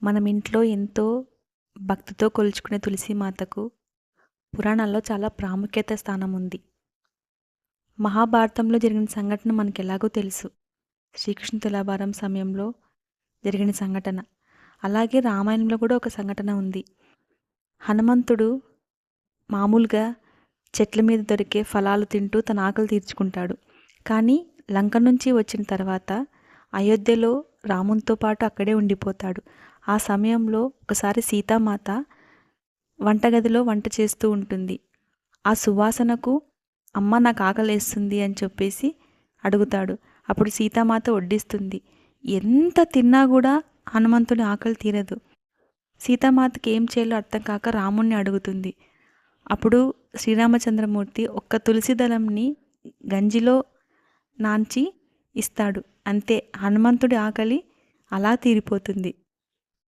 మనం ఇంట్లో ఎంతో భక్తితో కొలుచుకునే తులసీమాతకు పురాణాల్లో చాలా ప్రాముఖ్యత స్థానం ఉంది. మహాభారతంలో జరిగిన సంఘటన మనకెలాగో తెలుసు. శ్రీకృష్ణ తులాభారం సమయంలో జరిగిన సంఘటన. అలాగే రామాయణంలో కూడా ఒక సంఘటన ఉంది. హనుమంతుడు మామూలుగా చెట్ల మీద దొరికే ఫలాలు తింటూ తన ఆకలి తీర్చుకుంటాడు. కానీ లంక నుంచి వచ్చిన తర్వాత అయోధ్యలో రామునితో పాటు అక్కడే ఉండిపోతాడు. ఆ సమయంలో ఒకసారి సీతామాత వంటగదిలో వంట చేస్తూ ఉంటుంది. ఆ సువాసనకు అమ్మ నాకు ఆకలేస్తుంది అని చెప్పేసి అడుగుతాడు. అప్పుడు సీతామాత వడ్డిస్తుంది. ఎంత తిన్నా కూడా హనుమంతుని ఆకలి తీరదు. సీతామాతకి ఏం చేయాలో అర్థం కాక రాముణ్ణి అడుగుతుంది. అప్పుడు శ్రీరామచంద్రమూర్తి ఒక్క తులసి దళంని గంజిలో నాంచి ఇస్తాడు. అంతే, హనుమంతుడి ఆకలి అలా తీరిపోతుంది.